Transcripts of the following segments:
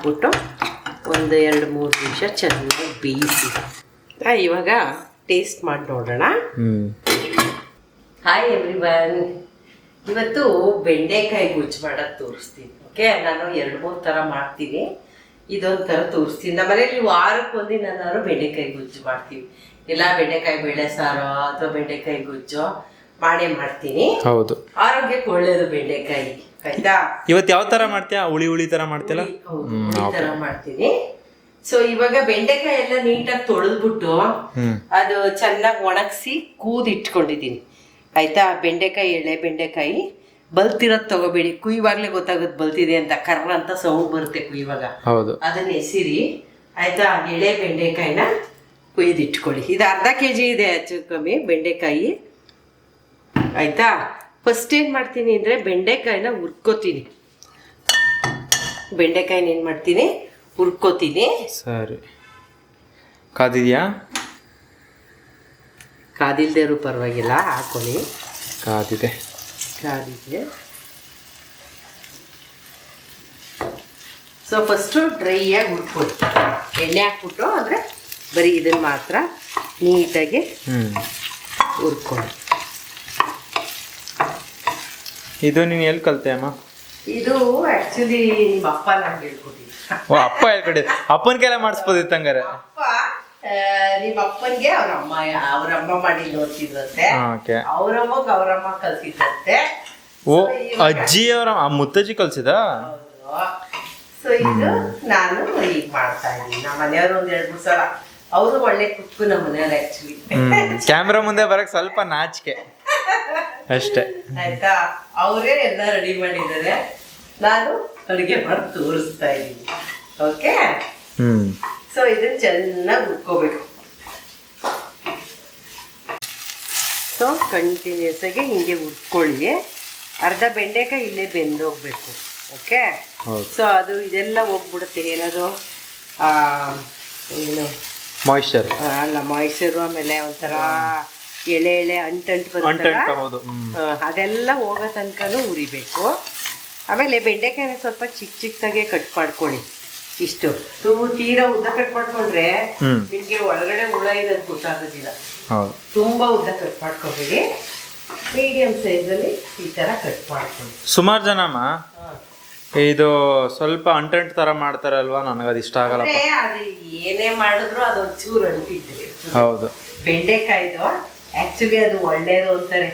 ಹಾಕ್ಬಿಟ್ಟು ಒಂದು 2-3 ನಿಮಿಷ ಚೆನ್ನಾಗಿ ಬೇಯಿಸಿ. ಇವಾಗ ಟೇಸ್ಟ್ ಮಾಡಿ ನೋಡೋಣ. ಹಾಯ್ ಎವ್ರಿವನ್, ಇವತ್ತು ಬೆಂಡೆಕಾಯಿ ಗುಜ್ಜು ಮಾಡೋದು ತೋರಿಸ್ತೀನಿ. ಓಕೆ, ನಾನು 2-3 ಥರ ಮಾಡ್ತೀನಿ. ಇದೊಂದು ಥರ ತೋರಿಸ್ತೀನಿ. ನಮ್ಮ ಮನೇಲಿ ವಾರಕ್ಕೊಂದಿನಾರು ಬೆಂಡೆಕಾಯಿ ಗುಜ್ಜು ಮಾಡ್ತೀವಿ. ಇಲ್ಲ ಬೆಂಡೆಕಾಯಿ ಬೇಳೆ ಸಾರು ಅಥವಾ ಬೆಂಡೆಕಾಯಿ ಗುಜ್ಜು ಮಾಡೇ ಮಾಡ್ತೀನಿ. ಹೌದು, ಆರೋಗ್ಯಕ್ಕೆ ಒಳ್ಳೇದು ಬೆಂಡೆಕಾಯಿ. ಆಯ್ತಾ, ಇವತ್ತು ಯಾವ ತರ ಮಾಡ್ತೀಯಾ? ಹುಳಿ ತರ ಮಾಡ್ತೀಯಲ್ಲ? ತರ ಮಾಡ್ತೀನಿ. ಸೊ ಇವಾಗ ಬೆಂಡೆಕಾಯಿ ಎಲ್ಲ ನೀಟಾಗಿ ತೊಳೆದ್ಬಿಟ್ಟು ಅದು ಚೆನ್ನಾಗಿ ಒಣಗಿಸಿ ಕೂದಿಟ್ಕೊಂಡಿದ್ದೀನಿ. ಆಯ್ತಾ, ಬೆಂಡೆಕಾಯಿ ಎಳೆ ಬೆಂಡೆಕಾಯಿ ಬಲ್ತಿರೋದು ತಗೋಬೇಡಿ. ಕುಯ್ಯುವಾಗ್ಲೇ ಗೊತ್ತಾಗುತ್ತೆ ಬಲ್ತಿದೆ ಅಂತ. ಕರ್ರ ಅಂತ ಸೌಂಡ್ ಬರುತ್ತೆ ಕುಯ್ಯುವಾಗ. ಅದನ್ನ ಎಸಿರಿ. ಆಯ್ತಾ, ಎಳೆ ಬೆಂಡೆಕಾಯಿನ ಕುಯ್ದಿಟ್ಕೊಳ್ಳಿ. ಇದು ಅರ್ಧ kg ಇದೆ ಹೆಚ್ಚು ಕಮ್ಮಿ ಬೆಂಡೆಕಾಯಿ. ಆಯ್ತಾ, ಫಸ್ಟ್ ಏನು ಮಾಡ್ತೀನಿ ಅಂದರೆ ಬೆಂಡೆಕಾಯಿನ ಹುರ್ಕೋತೀನಿ. ಬೆಂಡೆಕಾಯಿನ ಏನು ಮಾಡ್ತೀನಿ, ಹುರ್ಕೋತೀನಿ. ಸರಿ, ಕಾದಿದ್ಯಾ? ಕಾದಿಲ್ದೇ ಇರೋ ಪರವಾಗಿಲ್ಲ, ಹಾಕೊಳ್ಳಿ. ಕಾದಿದೆ. ಸೊ ಫಸ್ಟು ಡ್ರೈಯಾಗಿ ಹುರ್ಕೊಳ್ಳಿ. ಎಣ್ಣೆ ಹಾಕ್ಬಿಟ್ಟು ಅಂದರೆ ಬರೀ ಇದನ್ನು ಮಾತ್ರ ನೀಟಾಗಿ ಹುರ್ಕೊಳ್ಳಿ. ಇದು ನೀನು ಎಲ್ಲಿ ಕಲ್ತೆ ಅಮ್ಮ? ಇದು ಆಕ್ಚುಲಿ ನಿಮ್ಮ ಅಪ್ಪ ನಂಗೆ ಹೇಳ್ಕೊಟ್ಟಿದ್ದು. ಓ, ಅಪ್ಪ ಹೇಳ್ಕೊಟ್ಟಿದ್ದು. ಅಪ್ಪನ ಕೈಲ ಮಾಡಿಸ್ಬೋದಿತ್ತು ಹಂಗಾರೆ. ಅಪ್ಪ ನಿಮ್ಮ ಅಪ್ಪನಿಗೆ ಅವ್ರಮ್ಮ ಮಾಡಿ ನೋಡ್ತಿದ್ರಂತೆ. ಅವ್ರಮ್ಮ ಕಲ್ಸಿದ್ರಂತೆ. ಓ, ಅಜ್ಜಿ ಅವರ ಮುತ್ತಜ್ಜಿ ಕಲ್ಸಿದ. ಸೊ ಇದು ನಾನು ಈಗ ಮಾಡ್ತಾ ಇದ್ದೀನಿ. ನಮ್ಮ ಮನೆಯವರು 1-2 ಸಲ. ಅವರು ಒಳ್ಳೆ ಕುಕ್ಕು ನಮ್ಮ ಮನೆಯವ್ರು ಆಕ್ಚುಲಿ. ಕ್ಯಾಮ್ರಾ ಮುಂದೆ ಬರಕ್ ಸ್ವಲ್ಪ ನಾಚಿಕೆ ಅಷ್ಟೇ. ಆಯ್ತಾ, ಅವರೇ ಎಲ್ಲ ರೆಡಿ ಮಾಡಿದ್ದಾರೆ. ನಾನು ಅಡುಗೆ ಮಾಡಿ ತೋರಿಸ್ತಾ ಇದ್ದೀನಿ. ಓಕೆ, ಸೊ ಇದನ್ನ ಚೆನ್ನಾಗಿ ಹುರ್ಕೋಬೇಕು. ಸೊ ಕಂಟಿನ್ಯೂಸ್ ಆಗಿ ಹಿಂಗೆ ಹುರ್ಕೊಳ್ಳಿ. ಅರ್ಧ ಬೆಂಡೆಕಾಯಿ ಇಲ್ಲೇ ಬೆಂದೋಗ್ಬೇಕು. ಓಕೆ, ಸೊ ಅದು ಇದೆಲ್ಲ ಹೋಗ್ಬಿಡುತ್ತೆ. ಏನದು ಏನು ಮಾಯಿಶ್ಚರ್ ಅಲ್ಲ, ಮಾಯಿಶ್ಚರು. ಆಮೇಲೆ ಒಂಥರ ಎಳೆ ಅಂಟಂಟು ಬರುತ್ತೆ, ಅದೆಲ್ಲ ಹೋಗೋ ತನಕನೂ ಉರಿಬೇಕು. ಆಮೇಲೆ ಬೆಂಡೆಕಾಯಿನ ಸ್ವಲ್ಪ ಚಿಕ್ಕದಾಗೆ ಕಟ್ ಮಾಡ್ಕೊಳ್ಳಿ. ಇಷ್ಟು ತೀರಾ ಉದ್ದ ಕಟ್ ಮಾಡ್ಕೊಂಡ್ರೆ ನಿಮ್ಗೆ ಒಳಗಡೆ ಹುಳ ಇರೋದು ಗೊತ್ತಾಗೋದಿಲ್ಲ. ತುಂಬಾ ಉದ್ದ ಕಟ್ ಮಾಡ್ಕೊಬೇಡಿ, ಮೀಡಿಯಂ ಸೈಜಲ್ಲಿ ಈ ತರ ಕಟ್ ಮಾಡ್ಕೊಳ್ಳಿ. ಸುಮಾರು ಜನಮ್ಮ ಇದು ಸ್ವಲ್ಪ ಅಂಟಂಟು ತರ ಮಾಡ್ತಾರಲ್ವಾ, ನನಗದು ಇಷ್ಟ ಆಗಲ್ಲ. ಅದು ಏನೇ ಮಾಡಿದ್ರು ಅದೊಂದು ಚೂರು ಅಂಟಿದ್ರೆ. ಹೌದು, ಬೆಂಡೆಕಾಯ್ದು ಆಕ್ಚುಲಿ ಅದು ಒಳ್ಳೇದು ಅಂತಾರೆ.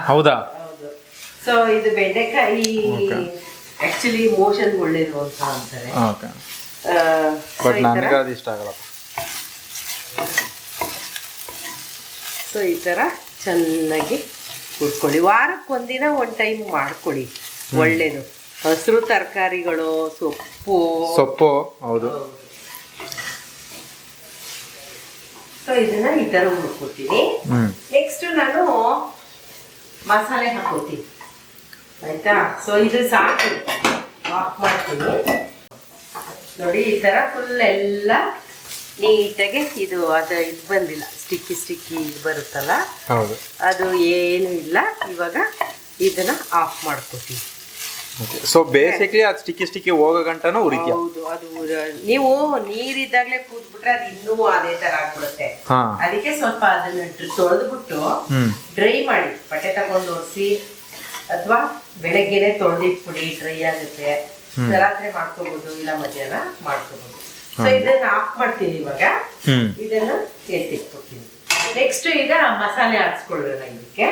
ಹೌದಾ? ಹೌದು. ಸೊ ಇದು ಬೆಂಡೆಕಾಯಿ ಆಕ್ಚುಲಿ ಮೋಷನ್ ಒಳ್ಳೇದು ಅಂತ ಅಂತಾರೆ. ಬಟ್ ನನಗೆ ಅದು ಇಷ್ಟ ಆಗಲ್ಲ. ಸೊ ಈ ತರ ಚೆನ್ನಾಗಿ ಹುರ್ಕೊಳ್ಳಿ. ವಾರಕ್ಕೊಂದಿನ ಒಂದು ಟೈಮ್ ಮಾಡ್ಕೊಳ್ಳಿ, ಒಳ್ಳೇದು. ಹಸಿರು ತರಕಾರಿಗಳು, ಸೊಪ್ಪು. ಹೌದು. ಸೊ ಇದನ್ನ ಈ ತರ ಹುರ್ಕೋತೀನಿ. ನೆಕ್ಸ್ಟ್ ನಾನು ಮಸಾಲೆ ಹಾಕೋತೀನಿ. ಆಯ್ತಾ, ಸೊ ಇದು ಸಾಕು, ಆಫ್ ಮಾಡ್ತೀನಿ. ನೋಡಿ, ಈ ತರ ಫುಲ್ ಎಲ್ಲ ನೀಟಾಗಿ ಇದು ಬಂದಿಲ್ಲ, ಸ್ಟಿಕ್ಕಿ ಬರುತ್ತಲ್ಲ, ಅದು ಏನು ಇಲ್ಲ. ಇವಾಗ ಇದನ್ನ ಆಫ್ ಮಾಡ್ಕೋತೀನಿ. ಸೊ ಬೇಸಿಕ್ಲಿ ಅದು ಸ್ಟಿಕ್ಕಿ ಹೋಗೋ ಗಂಟನೂ ಉರಿತೀಯ? ಹೌದು, ಅದು ನೀವು ನೀರಿದ್ದಾಗಲೇ ಕೂತ್ಬಿಟ್ರೆ ಅದು ಇನ್ನೂ ಅದೇ ತರ ಆಗ್ಬಿಡುತ್ತೆ. ಅದಕ್ಕೆ ಸ್ವಲ್ಪ ಅದನ್ನ ತೊಳೆದ್ಬಿಟ್ಟು ಡ್ರೈ ಮಾಡಿ, ಬಟ್ಟೆ ತಗೊಂಡು ಒರೆಸಿ, ಅಥವಾ ಬೆಳಗ್ಗೆನೆ ತೊಳೆದಿಟ್ಬಿಡಿ, ಡ್ರೈ ಆಗುತ್ತೆ. ರಾತ್ರಿ ಮಾಡ್ಕೋಬಹುದು, ಇಲ್ಲ ಮಧ್ಯಾಹ್ನ ಮಾಡ್ಕೋಬಹುದು. ಸೊ ಇದನ್ನ ಆಫ್ ಮಾಡ್ತೀನಿ. ಇವಾಗ ಇದನ್ನ ಎತ್ತಿಟ್ಕೊತೀನಿ. ನೆಕ್ಸ್ಟ್ ಈಗ ಮಸಾಲೆ ಹಾಕ್ಸ್ಕೊಳ್ಳೋಣ ಇದಕ್ಕೆ.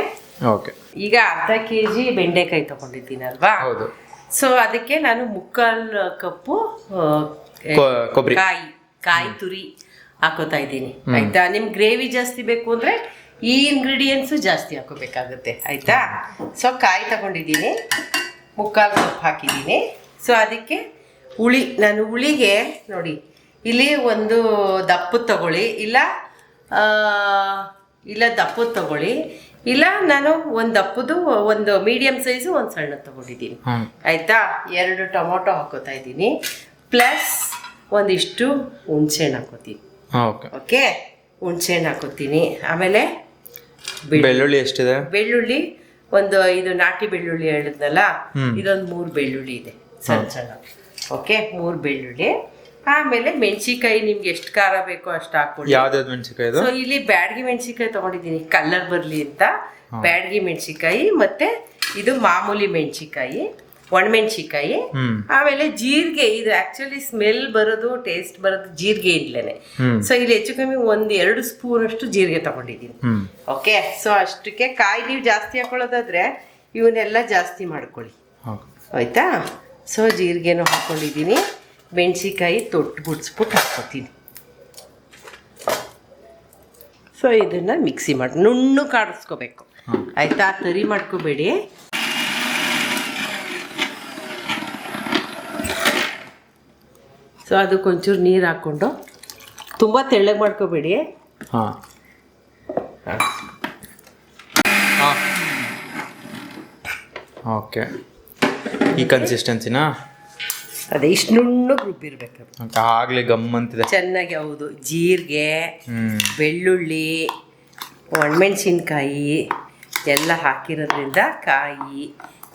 ಈಗ ಅರ್ಧ kg ಬೆಂಡೆಕಾಯಿ ತಗೊಂಡಿದ್ದೀನಿ ಅಲ್ವಾ? ಸೊ ಅದಕ್ಕೆ ನಾನು 3/4 ಕಪ್ಪು ಕಾಯಿ ತುರಿ ಹಾಕೋತಾ ಇದ್ದೀನಿ. ಆಯ್ತಾ, ನಿಮ್ ಗ್ರೇವಿ ಜಾಸ್ತಿ ಬೇಕು ಅಂದ್ರೆ ಈ ಇಂಗ್ರೀಡಿಯೆಂಟ್ಸ್ ಜಾಸ್ತಿ ಹಾಕೋಬೇಕಾಗುತ್ತೆ. ಆಯ್ತಾ, ಸೊ ಕಾಯಿ ತಗೊಂಡಿದ್ದೀನಿ, 3/4 ಕಪ್ ಹಾಕಿದ್ದೀನಿ. ಸೊ ಅದಕ್ಕೆ ನಾನು ಹುಳಿಗೆ ನೋಡಿ, ಇಲ್ಲಿ ಒಂದು ದಪ್ಪದ ತಗೊಳ್ಳಿ, ಇಲ್ಲ ದಪ್ಪದ ತಗೊಳ್ಳಿ, ಇಲ್ಲ ನಾನು ಒಂದು ದಪ್ಪದು, ಒಂದು ಮೀಡಿಯಂ ಸೈಜು, ಒಂದು ಸಣ್ಣ ತಗೊಂಡಿದ್ದೀನಿ. ಆಯ್ತಾ, 2 ಟೊಮೊಟೊ ಹಾಕೋತಾ ಇದ್ದೀನಿ, ಪ್ಲಸ್ ಒಂದಿಷ್ಟು ಹುಣಸೆಹಣ್ಣು ಹಾಕೋತೀನಿ. ಓಕೆ, ಹುಣಸೆಹಣ್ಣು ಹಾಕೋತೀನಿ. ಆಮೇಲೆ ಬೆಳ್ಳುಳ್ಳಿ ಎಷ್ಟಿದೆ? ಬೆಳ್ಳುಳ್ಳಿ ಇದು ನಾಟಿ ಬೆಳ್ಳುಳ್ಳಿ ಹೇಳಿದ್ನಲ್ಲ, ಇದೊಂದು 3 ಬೆಳ್ಳುಳ್ಳಿ ಇದೆ, ಸಣ್ಣ ಸಣ್ಣ. ಓಕೆ 3 ಬೆಳ್ಳುಳ್ಳಿ. ಆಮೇಲೆ ಮೆಣಸಿಕಾಯಿ ನಿಮ್ಗೆ ಎಷ್ಟು ಖಾರ ಬೇಕೋ ಅಷ್ಟು ಹಾಕೊಳ್ಳಿ. ಯಾವ್ದಾವ್ದು ಮೆಣಸಿಕಾಯಿ ಇದು? ಸೊ ಇಲ್ಲಿ ಬ್ಯಾಡಗಿ ಮೆಣಸಿಕಾಯಿ ತಗೊಂಡಿದ್ದೀನಿ ಕಲರ್ ಬರಲಿ ಅಂತ. ಬ್ಯಾಡಗಿ ಮೆಣಸಿಕಾಯಿ ಮತ್ತೆ ಇದು ಮಾಮೂಲಿ ಮೆಣಸಿಕಾಯಿ, ಒಣಮೆಣಸಿಕಾಯಿ. ಆಮೇಲೆ ಜೀರಿಗೆ, ಇದು ಆಕ್ಚುಲಿ ಸ್ಮೆಲ್ ಬರೋದು ಟೇಸ್ಟ್ ಬರೋದು ಜೀರಿಗೆ ಇಡ್ಲೇನೆ. ಸೊ ಇಲ್ಲಿ ಹೆಚ್ಚು ಕಮ್ಮಿ 1-2 ಸ್ಪೂನ್ ಅಷ್ಟು ಜೀರಿಗೆ ತಗೊಂಡಿದ್ದೀನಿ. ಓಕೆ, ಸೊ ಅಷ್ಟಕ್ಕೆ ಕಾಯಿ ನೀವು ಜಾಸ್ತಿ ಹಾಕೊಳ್ಳೋದಾದ್ರೆ ಇವನ್ನೆಲ್ಲ ಜಾಸ್ತಿ ಮಾಡ್ಕೊಳ್ಳಿ, ಆಯ್ತಾ? ಸೊ ಜೀರಿಗೆನೂ ಹಾಕೊಂಡಿದ್ದೀನಿ, ಮೆಣಸಿಕಾಯಿ ತೊಟ್ಟು ಬಿಡಿಸ್ಬಿಟ್ಟು ಹಾಕ್ಕೊತೀನಿ. ಸೊ ಇದನ್ನ ಮಿಕ್ಸಿ ಮಾಡಿ ನುಣ್ಣು ಕಾಡಿಸ್ಕೋಬೇಕು, ಆಯ್ತಾ? ತರಿ ಮಾಡ್ಕೋಬೇಡಿ. ಸೊ ಅದಕ್ಕೊಂಚೂರು ನೀರು ಹಾಕ್ಕೊಂಡು ತುಂಬ ತೆಳ್ಳಗೆ ಮಾಡ್ಕೋಬೇಡಿ. ಓಕೆ, ಈ ಕನ್ಸಿಸ್ಟೆನ್ಸಿನಾ? ಅದೇ ಇಷ್ಟು ನುಣ್ಣಗೆ ರುಬ್ಬಿರ್ಬೇಕು, ಆಗ್ಲೇ ಗಮ್ ಅಂತಿದೆ ಚೆನ್ನಾಗಿ. ಹೌದು, ಜೀರಿಗೆ, ಬೆಳ್ಳುಳ್ಳಿ, ಒಣಮೆಣಸಿನ್ಕಾಯಿ ಎಲ್ಲ ಹಾಕಿರೋದ್ರಿಂದ ಕಾಯಿ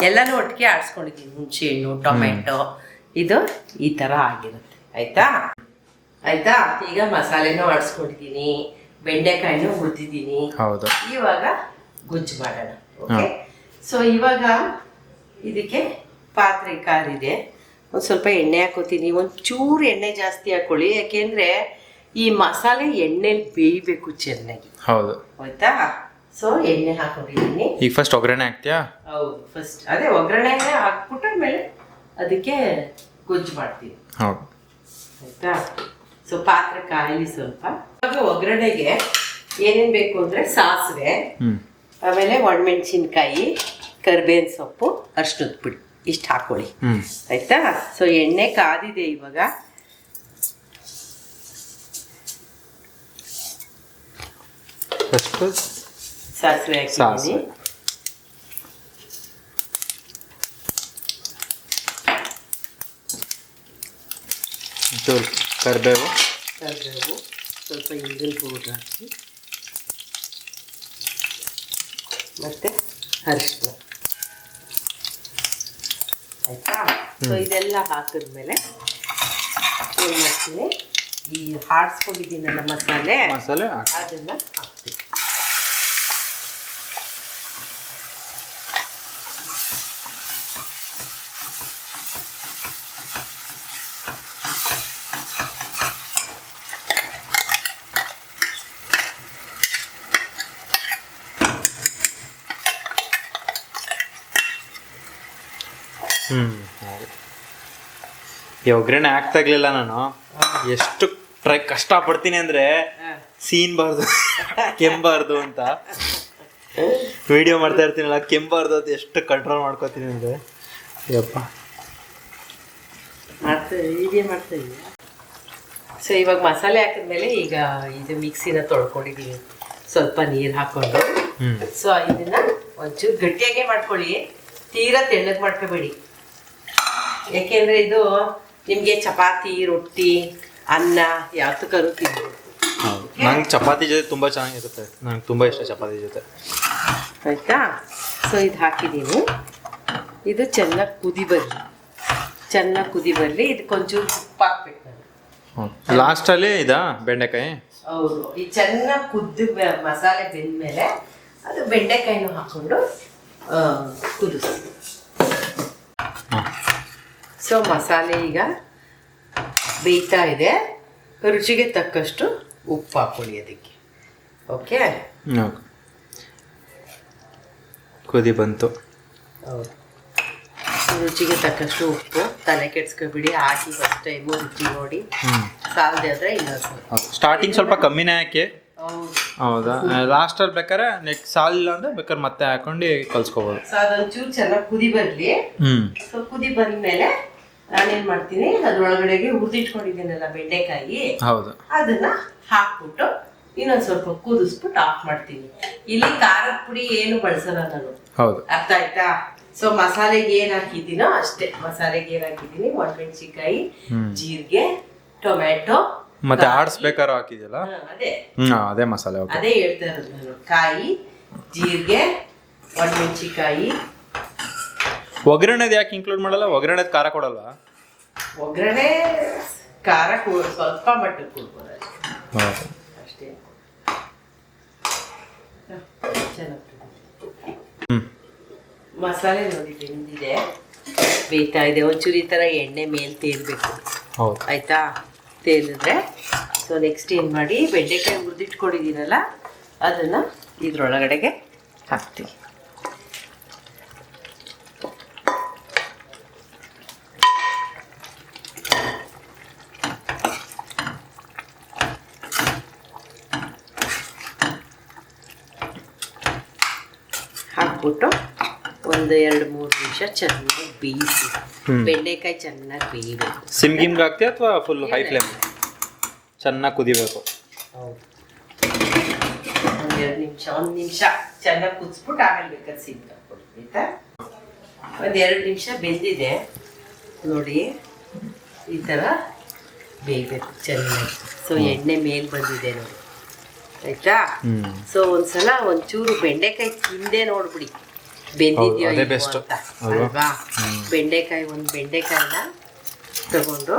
ಎಲ್ಲನೂ ಒಟ್ಟಿಗೆ ಆಡಿಸ್ಕೊಂಡಿದ್ದೀನಿ. ಹುಣಸೆಹಣ್ಣು, ಟೊಮೆಟೊ, ಇದು ಈ ಥರ ಆಗಿರುತ್ತೆ, ಆಯ್ತಾ? ಆಯ್ತಾ, ಈಗ ಮಸಾಲೆನೂ ಆಡಿಸ್ಕೊಂಡಿದ್ದೀನಿ, ಬೆಂಡೆಕಾಯಿನೂ ಹುರಿದಿದ್ದೀನಿ. ಹೌದು, ಇವಾಗ ಗೊಜ್ಜು ಮಾಡೋಣ. ಓಕೆ, ಸೊ ಇವಾಗ ಇದಕ್ಕೆ ಪಾತ್ರೆ ಕಾರಿದೆ, ಒಂದು ಸ್ವಲ್ಪ ಎಣ್ಣೆ ಹಾಕೋತೀನಿ. ಒಂಚೂರು ಎಣ್ಣೆ ಜಾಸ್ತಿ ಹಾಕೊಳ್ಳಿ, ಯಾಕೆಂದರೆ ಈ ಮಸಾಲೆ ಎಣ್ಣೆಲಿ ಬೇಯಬೇಕು ಚೆನ್ನಾಗಿ. ಹೌದು, ಆಯ್ತಾ? ಸೊ ಎಣ್ಣೆ ಹಾಕೊಂಡಿದ್ದೀನಿ. ಈಗ ಫಸ್ಟ್ ಒಗ್ಗರಣೆ ಹಾಕ್ತೀಯಾ? ಹೌದು, ಫಸ್ಟ್ ಅದೇ ಒಗ್ಗರಣೆ ಹಾಕ್ಬಿಟ್ಟು ಆಮೇಲೆ ಅದಕ್ಕೆ ಗೊಜ್ಜು ಮಾಡ್ತೀನಿ. ಹೌದು, ಆಯ್ತಾ? ಸೊ ಪಾತ್ರೆ ಕಾಯಿಲಿ ಸ್ವಲ್ಪ. ಇವಾಗ ಒಗ್ಗರಣೆಗೆ ಏನೇನು ಬೇಕು ಅಂದರೆ ಸಾಸಿವೆ, ಆಮೇಲೆ ಒಣಮೆಣಸಿನ್ಕಾಯಿ, ಕರಿಬೇವಿನ ಸೊಪ್ಪು, ಅರ್ಶಿನದ ಪುಡಿ ಇಷ್ಟು ಹಾಕೊಳ್ಳಿ, ಆಯ್ತಾ? ಸೊ ಎಣ್ಣೆ ಕಾದಿದೆ ಇವಾಗ. ಸಾಸಿವೆ ಹಾಕಿದ್ದೀನಿ, ಕರಿಬೇವು, ಸ್ವಲ್ಪ ಇಂಗಿನ ಪೌಡ್ರ್ ಹಾಕಿ, ಮತ್ತೆ ಅರಿಶಿನ, ಆಯ್ತಾ? ಸೊ ಇದೆಲ್ಲ ಹಾಕಿದ್ಮೇಲೆ ಏನು ಮಾಡ್ತೀನಿ, ಈ ಹಾಡ್ಸ್ಕೊಂಡಿದ್ದೀನಲ್ಲ ಮಸಾಲೆ ಅದನ್ನ ಹಾಕ್ತೀನಿ. ಈ ಒಗ್ಗರಣೆ ಆಗ್ತಾಗ್ಲಿಲ್ಲ. ನಾನು ಎಷ್ಟು ಕಷ್ಟಪಡ್ತೀನಿ ಅಂದ್ರೆ ಸೀನ್ಬಾರ್ದು, ಕೆಂಬಾರ್ದು ಅಂತ ವಿಡಿಯೋ ಮಾಡ್ತಾ ಇರ್ತೀನಲ್ಲ, ಕೆಂಬಾರ್ದು ಅದು ಎಷ್ಟು ಕಂಟ್ರೋಲ್ ಮಾಡ್ಕೋತೀನಿ ಅಂದ್ರೆ ಯಪ್ಪ. ಮಾಡ್ತೀವಿ. ಸೊ ಇವಾಗ ಮಸಾಲೆ ಹಾಕಿದ್ಮೇಲೆ ಈಗ ಇದು ಮಿಕ್ಸಿನ ತೊಳ್ಕೊಂಡಿದ್ದೀವಿ, ಸ್ವಲ್ಪ ನೀರು ಹಾಕೊಂಡು. ಸೊ ಇದನ್ನ ಒಂಚೂರು ಗಟ್ಟಿಯಾಗೆ ಮಾಡ್ಕೊಳ್ಳಿ, ತೀರಾ ತೆಳ್ಳಗೆ ಮಾಡ್ಕೋಬೇಡಿ, ಯಾಕೆಂದ್ರೆ ಇದು ನಿಮಗೆ ಚಪಾತಿ, ರೊಟ್ಟಿ, ಅನ್ನ ಯಾವ್ದಕ್ಕಾದ್ರೂ ತಿನ್ಬೋದು. ನಂಗೆ ಚಪಾತಿ ಜೊತೆ ತುಂಬ ಚೆನ್ನಾಗಿರುತ್ತೆ, ನಂಗೆ ತುಂಬ ಇಷ್ಟ ಚಪಾತಿ ಜೊತೆ, ಆಯ್ತಾ? ಸೊ ಇದು ಹಾಕಿದ್ದೀನಿ, ಇದು ಚೆನ್ನಾಗಿ ಕುದಿ ಬರಲಿ. ಇದಕ್ಕೊಂಚೂರು ಉಪ್ಪು ಹಾಕ್ಬೇಕು ನಾನು ಲಾಸ್ಟಲ್ಲಿ. ಇದಾ ಬೆಂಡೆಕಾಯಿ? ಹೌದು, ಈ ಚೆನ್ನಾಗಿ ಕುದ್ದು ಮಸಾಲೆ ಬೆಂದ್ಮೇಲೆ ಅದು ಬೆಂಡೆಕಾಯಿನೂ ಹಾಕೊಂಡು ಕುದಿಸಿ. ಸೊ ಮಸಾಲೆ ಈಗ ಬೇಯ್ತಾ ಇದೆ, ರುಚಿಗೆ ತಕ್ಕಷ್ಟು ಉಪ್ಪು ಹಾಕೊಳ್ಳಿ ಅದಕ್ಕೆ. ಓಕೆ, ಕುದಿ ಬಂತು. ಹೌದು, ರುಚಿಗೆ ತಕ್ಕಷ್ಟು ಉಪ್ಪು, ತಲೆ ಕೆಡ್ಸ್ಕೊಬಿಡಿ, ಹಾಕಿ ಫಸ್ಟ್ ಟೈಮು ರುಚಿ ನೋಡಿ, ಸಾಲದೆ ಆದರೆ ಇನ್ನೊಂದು ಸ್ಟಾರ್ಟಿಂಗ್ ಸ್ವಲ್ಪ ಕಮ್ಮಿನೇ ಹಾಕಿ. ಹೌದು, ಹೌದಾ? ಲಾಸ್ಟಲ್ಲಿ ಬೇಕಾದ್ರೆ ನೆಕ್ಸ್ಟ್ ಸಾಲಿಲ್ಲ ಅಂದ್ರೆ ಬೇಕಾದ್ರೆ ಮತ್ತೆ ಹಾಕೊಂಡು ಕಲ್ಸ್ಕೋಬೋದು. ಸೊ ಅದೊಂಚೂರು ಚೆನ್ನಾಗಿ ಕುದಿ ಬರಲಿ. ಸೊ ಕುದಿ ಬಂದ್ಮೇಲೆ ನಾನೇನ್ ಮಾಡ್ತೀನಿ, ಅದ್ರೊಳಗಡೆಗೆ ಹುರಿದಿಟ್ಕೊಂಡಿದ್ದೀನಲ್ಲ ಬೆಂಡೆಕಾಯಿ, ಹೌದು, ಅದನ್ನ ಹಾಕ್ಬಿಟ್ಟು ಇನ್ನೊಂದ್ ಸ್ವಲ್ಪ ಕುದಿಸ್ಬಿಟ್ಟು ಆಫ್ ಮಾಡ್ತೀನಿ. ಇಲ್ಲಿ ಖಾರದ ಪುಡಿ ಏನು ಬಳಸಲ್ಲ ನಾನು. ಹೌದು, ಅರ್ಥ ಆಯ್ತಾ? ಸೊ ಮಸಾಲೆಗೆ ಏನ್ ಹಾಕಿದ್ದೀನೋ ಅಷ್ಟೇ. ಮಸಾಲೆಗೆ ಏನ್ ಹಾಕಿದ್ದೀನಿ, ಒಣಮೆಣಸಿನ್ಕಾಯಿ, ಜೀರಿಗೆ, ಟೊಮೆಟೊ, ಮತ್ತೆ ಆಡಿಸ್ಬೇಕಾದ್ರೆ ಹಾಕಿದ್ಯಲ್ಲ ಅದೇ ಅದೇ ಮಸಾಲೆ. ಅದೇ ಹೇಳ್ತಾ ಇರೋದು ನಾನು. ಕಾಯಿ, ಜೀರಿಗೆ, ಒಣಮೆಣಸಿನ್ಕಾಯಿ. ಒಗ್ಗರಣೆದು ಯಾಕೆ ಇನ್ಕ್ಲೂಡ್ ಮಾಡಲ್ಲ? ಒಗ್ಗರಣೆದು ಖಾರ ಕೊಡಲ್ವಾ? ಒಗ್ಗರಣೆ ಖಾರ ಸ್ವಲ್ಪ ಮಟ್ಟಕ್ಕೆ ಕೊಡ್ಬೋದು ಹೌದು. ಅಷ್ಟೇ. ಚೆನ್ನಾಗ್ತದೆ. ಮಸಾಲೆ ನೋಡಿ ಬೆಂದಿದೆ, ಬೇಯ್ತಾ ಇದೆ. ಒಂಚೂರು ಈ ಥರ ಎಣ್ಣೆ ಮೇಲೆ ತೇಲ್ಬೇಕು. ಹೌದು. ಆಯಿತಾ? ತೇಲಿದ್ರೆ ಸೊ ನೆಕ್ಸ್ಟ್ ಏನು ಮಾಡಿ, ಬೆಂಡೆಕಾಯಿ ಹುರಿದಿಟ್ಕೊಂಡಿದ್ದೀನಲ್ಲ ಅದನ್ನು ಇದ್ರೊಳಗಡೆಗೆ ಹಾಕ್ತೀವಿ. ಹಾಕ್ಬಿಟ್ಟು ಒಂದು 2-3 ನಿಮಿಷ ಚೆನ್ನಾಗಿ ಬೇಯಿಸಿ. ಬೆಂಡೆಕಾಯಿ ಚೆನ್ನಾಗಿ ಬೇಯಬೇಕು. ಸಿಮ್ಗಿಮ್ಗೆ ಹಾಕ್ತೀಯ ಅಥವಾ ಫುಲ್ ಹೈ ಫ್ಲೇಮ್? ಚೆನ್ನಾಗಿ ಕುದಿಬೇಕು. ಹೌದು. ಒಂದು ನಿಮಿಷ ಚೆನ್ನಾಗಿ ಕುದಿಸ್ಬಿಟ್ಟು ಆಮೇಲೆ ಬೇಕಾದ್ರೆ ಸಿಮ್ಗೆ ಹಾಕ್ಬಿಡಿ. ಆಯ್ತಾ? 2 ನಿಮಿಷ ಬೆಂದಿದೆ ನೋಡಿ, ಈ ಥರ ಬೇಯಬೇಕು ಚೆನ್ನಾಗಿ. ಸೊ ಎಣ್ಣೆ ಮೇಲೆ ಬಂದಿದೆ ನೋಡಿ, ಆಯ್ತಾ? ಸೊ ಒಂದ್ಸಲ ಒಂಚೂರು ಬೆಂಡೆಕಾಯಿ ತಿಂದೆ ನೋಡ್ಬಿಡಿ ಬೆಂದಿದ್ಯೋ ಅಂತ ಅಲ್ವಾ. ಬೆಂಡೆಕಾಯಿ ಒಂದು ಬೆಂಡೆಕಾಯಿನ ತಗೊಂಡು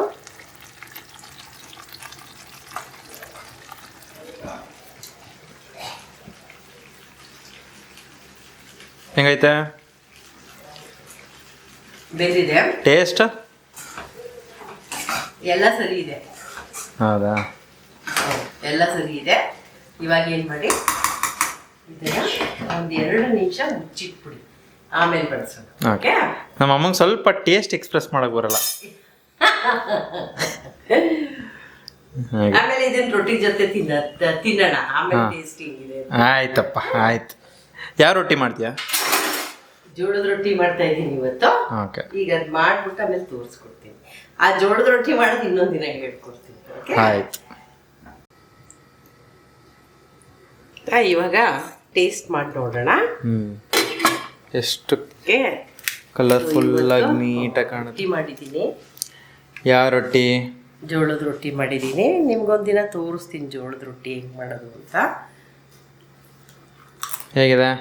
ಹೆಂಗೈತೆ ಬೆಂದಿದೆ, ಟೇಸ್ಟ್ ಎಲ್ಲ ಸರಿ ಇದೆ. ಹೌದಾ? ಎಲ್ಲ ಸರಿ ಇದೆ. ಇವಾಗ ಏನು ಮಾಡಿ, ಇದನ್ನ ಒಂದು 2 ನಿಮಿಷ ಮುಚ್ಚಿಟ್ಬಿಡಿ, ಆಮೇಲೆ ಬಳಸೋಣ. ಓಕೆ? ನಮ್ಮ ಅಮ್ಮಂಗೆ ಸ್ವಲ್ಪ ಟೇಸ್ಟ್ ಎಕ್ಸ್ಪ್ರೆಸ್ ಮಾಡಕ್ ಬರಲ್ಲ. ಆಮೇಲೆ ಇದನ್ನ ರೊಟ್ಟಿ ಜೊತೆ ತಿನ್ನೋಣ, ಆಮೇಲೆ ಟೇಸ್ಟ್ ಹೆಂಗಿದೆ. ಆಯ್ತಪ್ಪ, ಆಯ್ತು. ಯಾವ ರೊಟ್ಟಿ ಮಾಡ್ತೀಯಾ? ಜೋಳದ ರೊಟ್ಟಿ ಮಾಡ್ತಾ ಇದ್ದೀನಿ ಇವತ್ತು. ಓಕೆ. ಈಗ ಅದು ಮಾಡ್ಬಿಟ್ಟು ಆಮೇಲೆ ತೋರಿಸ್ಕೊಡ್ತೀನಿ. ಆ ಜೋಳದ ರೊಟ್ಟಿ ಮಾಡೋದು ಇನ್ನೊಂದು ದಿನ ಹೇಳ್ಕೊಡ್ತೀನಿ. ಆಯ್ತು. ಇವಾಗ ಟೇಸ್ಟ್ ಮಾಡಿ ನೋಡೋಣ. ಎಷ್ಟು ಕಲರ್ಫುಲ್ ಆಗಿ ನೀಟಾಗಿ ಕಾಣುತ್ತೆ. ರೊಟ್ಟಿ ಮಾಡಿದ್ದೀನಿ. ಯಾವ ರೊಟ್ಟಿ? ಜೋಳದ ರೊಟ್ಟಿ ಮಾಡಿದ್ದೀನಿ. ನಿಮ್ಗೊಂದಿನ ತೋರಿಸ್ತೀನಿ ಜೋಳದ ರೊಟ್ಟಿ ಹೆಂಗೆ ಮಾಡೋದು ಅಂತ. ಹೇಗಿದೆ?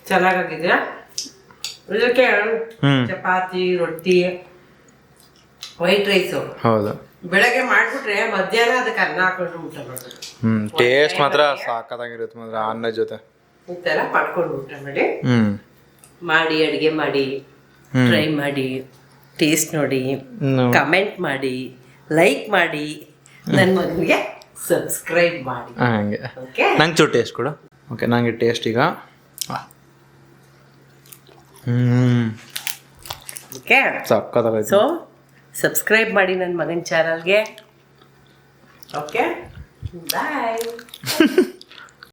ಚೆನ್ನಾಗಿದೆ. ಇದಕ್ಕೆ ಚಪಾತಿ, ರೊಟ್ಟಿ, ವೈಟ್ ರೈಸು. ಹೌದು. ಬೆಳಗ್ಗೆ ಮಾಡ್ಬಿಟ್ರೆ ಮಧ್ಯಾಹ್ನ ಅದಕ್ಕೆ ಅನ್ನ ಹಾಕೊಂಡು ಊಟ ಮಾಡೋದು. ಟೇಸ್ಟ್ ಮಾತ್ರ ಸಾಕಾಗಿರುತ್ತೆ ಮಾತ್ರ ಅನ್ನ ಜೊತೆ. ಈ ಥರ ಮಾಡ್ಕೊಂಡು ಊಟ ಮಾಡಿ ಅಡುಗೆ ಮಾಡಿ ಟ್ರೈ ಮಾಡಿ, ಟೇಸ್ಟ್ ನೋಡಿ, ಕಮೆಂಟ್ ಮಾಡಿ, ಲೈಕ್ ಮಾಡಿ, ನನ್ನ ಮಗನಿಗೆ ಸಬ್ಸ್ಕ್ರೈಬ್ ಮಾಡಿ. ಹಂಗೆ. ಓಕೆ? ನಂಗೆ ಚೂರು ಟೇಸ್ಟ್ ಕೊಡು. ಓಕೆ, ನನಗೆ ಟೇಸ್ಟ್ ಈಗ. ಓಕೆ, ಸಕ್ಕತ್ತಾಗೈತೆ. ಸೊ ಸಬ್ಸ್ಕ್ರೈಬ್ ಮಾಡಿ ನನ್ನ ಮಗನ ಚಾನಲ್ಗೆ. ಓಕೆ, ಬಾಯ್.